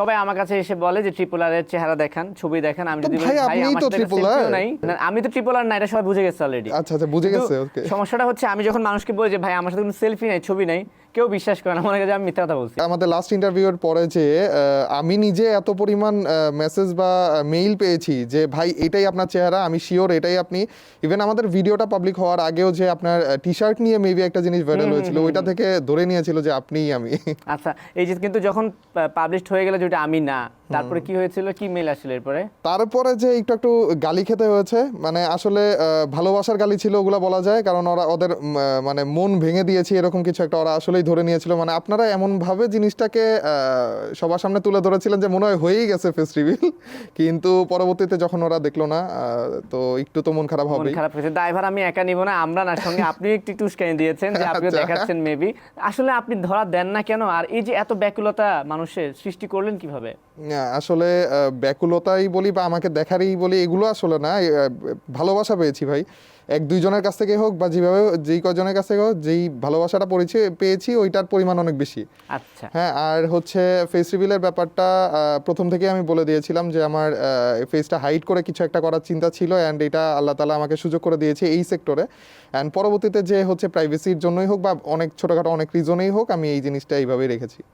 সবাই আমার কাছে এসে বলে যে ট্রিপল আর এর চেহারা দেখান, ছবি দেখান। আমি যদি বলি ভাই ভাই আপনিই আমার তো সাথে ট্রিপল সেলফিও আর। নাই, না, আমি তো ট্রিপল আর না, এটা সবাই বুঝে গেছে অলরেডি। আচ্ছা আচ্ছা, বুঝে গেছে, ওকে। সমস্যাটা হচ্ছে আমি যখন মানুষকে বলি যে ভাই আমার সাথে কোনো সেলফি নাই, ছবি নাই, কেউ বিশ্বাস করে না, মনে করে যে আমি মিথ্যা কথা বলছি। আমাদের লাস্ট ইন্টারভিউর পরে যে আমি নিজে এত পরিমাণ মেসেজ বা মেইল পেয়েছি যে ভাই এটাই আপনার চেহারা, আমি শিওর এটাই আপনি। ইভেন আমাদের ভিডিওটা পাবলিক হওয়ার আগেও যে আপনার টি শার্ট নিয়ে মেবি একটা জিনিস ভাইরাল হয়েছিল, ওইটা থেকে ধরে নিয়েছিল যে আপনিই আমি। আচ্ছা, এই যে কিন্তু যখন পাবলিশড হয়ে গেল যেটা আমি না, তারপরে কি হয়েছিল, কি মেল আসলে এরপরে? তারপরে যে একটু একটু গালি খেতে হয়েছে, মানে আসলে ভালোবাসার গালি ছিল ওগুলা বলা যায়, কারণ ওরা ওদের মানে মন ভেঙে দিয়েছি এরকম কিছু একটা ওরা আসলেই ধরে নিয়েছিল। মানে আপনারা এমন ভাবে জিনিসটাকে সবার সামনে তুলে ধরেছিলেন যে মনে হয় হয়েই গেছে ফেস রিভিল, কিন্তু পরবর্তীতে যখন ওরা দেখলো না, তো একটু তো মন খারাপ মন হবেই। খারাপ হয়েছে। দায়ভার আমি একা নিব না, আমরা না, সঙ্গে আপনিও একটু একটু উস্কানি দিয়েছেন যে আপনিও আচ্ছা। দেখাচ্ছেন মেবি। আসলে আপনি ধরা দেন না কেন? আর এই যে এত ব্যাকুলতা মানুষের সৃষ্টি করলেন কিভাবে? আসলে ব্যাকুলতাই বলি বা আমাকে দেখারই বলি, এগুলো আসলে না। ভালোবাসা পেয়েছি ভাই, এক দুইজনের কাছ থেকে হোক বা যেভাবে যেই কজনের কাছ থেকে হোক, যেই ভালোবাসাটা পেয়েছি ওইটার পরিমাণ অনেক বেশি। আচ্ছা, হ্যাঁ, আর হচ্ছে ফেস রিভিলের ব্যাপারটা প্রথম থেকে আমি বলে দিয়েছিলাম যে আমার ফেসটা হাইড করে কিছু একটা করার চিন্তা ছিল, অ্যান্ড এটা আল্লাহ তাআলা আমাকে সুযোগ করে দিয়েছে এই সেক্টরে। অ্যান্ড পরবর্তীতে যে হচ্ছে প্রাইভেসির জন্যই হোক বা অনেক ছোটোখাটো অনেক রিজনেই হোক, আমি এই জিনিসটা এইভাবেই রেখেছি।